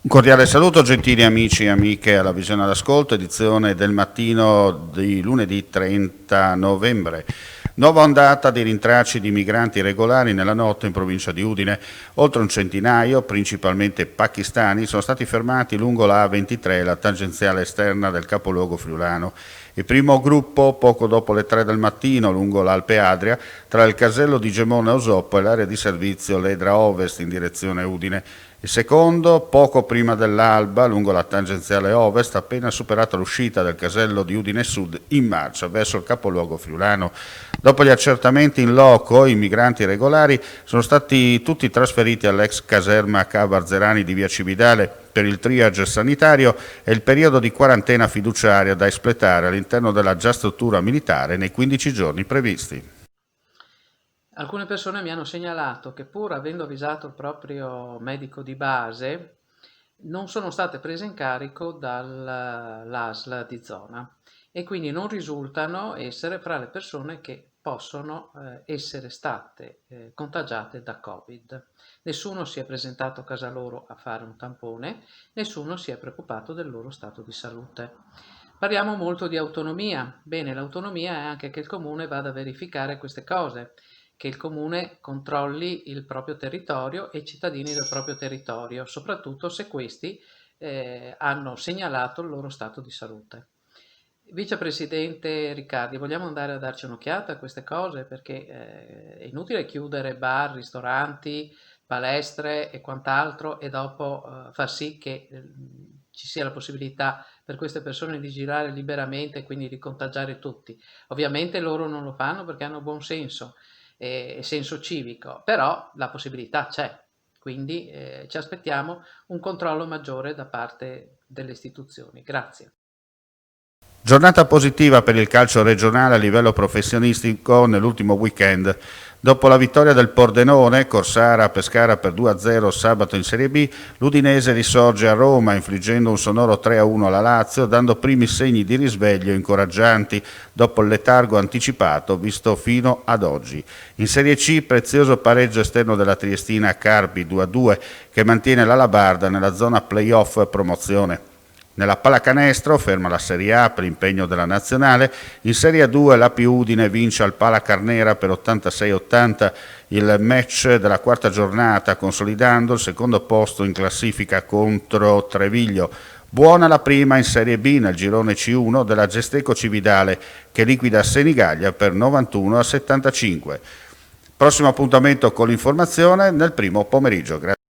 Un cordiale saluto, gentili amici e amiche alla Visione all'Ascolto, edizione del mattino di lunedì 30 novembre. Nuova ondata di rintracci di migranti regolari nella notte in provincia di Udine. Oltre un centinaio, principalmente pakistani, sono stati fermati lungo la A23, la tangenziale esterna del capoluogo friulano. Il primo gruppo, poco dopo le 3 del mattino, lungo l'Alpe Adria, tra il casello di Gemona Osoppo e l'area di servizio Ledra Ovest in direzione Udine. Il secondo, poco prima dell'alba, lungo la tangenziale ovest, appena superata l'uscita del casello di Udine Sud, in marcia verso il capoluogo friulano. Dopo gli accertamenti in loco, i migranti regolari sono stati tutti trasferiti all'ex caserma Ca' Barzerani di via Cividale per il triage sanitario e il periodo di quarantena fiduciaria da espletare all'interno della già struttura militare nei 15 giorni previsti. Alcune persone mi hanno segnalato che pur avendo avvisato il proprio medico di base, non sono state prese in carico dall'ASL di zona e quindi non risultano essere fra le persone che possono essere state contagiate da Covid. Nessuno si è presentato a casa loro a fare un tampone, nessuno si è preoccupato del loro stato di salute. Parliamo molto di autonomia. Bene, l'autonomia è anche che il comune vada a verificare queste cose, che il comune controlli il proprio territorio e i cittadini del proprio territorio, soprattutto se questi hanno segnalato il loro stato di salute. Vicepresidente Riccardi, vogliamo andare a darci un'occhiata a queste cose perché è inutile chiudere bar, ristoranti, palestre e quant'altro e dopo far sì che ci sia la possibilità per queste persone di girare liberamente e quindi di contagiare tutti. Ovviamente loro non lo fanno perché hanno buon senso e senso civico, però la possibilità c'è, quindi ci aspettiamo un controllo maggiore da parte delle istituzioni. Grazie. Giornata positiva per il calcio regionale a livello professionistico nell'ultimo weekend. Dopo la vittoria del Pordenone, Corsara-Pescara per 2-0 sabato in Serie B, l'Udinese risorge a Roma infliggendo un sonoro 3-1 alla Lazio, dando primi segni di risveglio incoraggianti dopo il letargo anticipato visto fino ad oggi. In Serie C, prezioso pareggio esterno della Triestina a Carpi 2-2 che mantiene l'Alabarda nella zona play-off promozione. Nella pallacanestro, ferma la Serie A per impegno della Nazionale, in Serie A2 l'Api Udine vince al Pala Carnera per 86-80 il match della quarta giornata, consolidando il secondo posto in classifica contro Treviglio. Buona la prima in Serie B nel girone C1 della Gesteco Cividale, che liquida Senigallia per 91-75. Prossimo appuntamento con l'informazione nel primo pomeriggio. Grazie.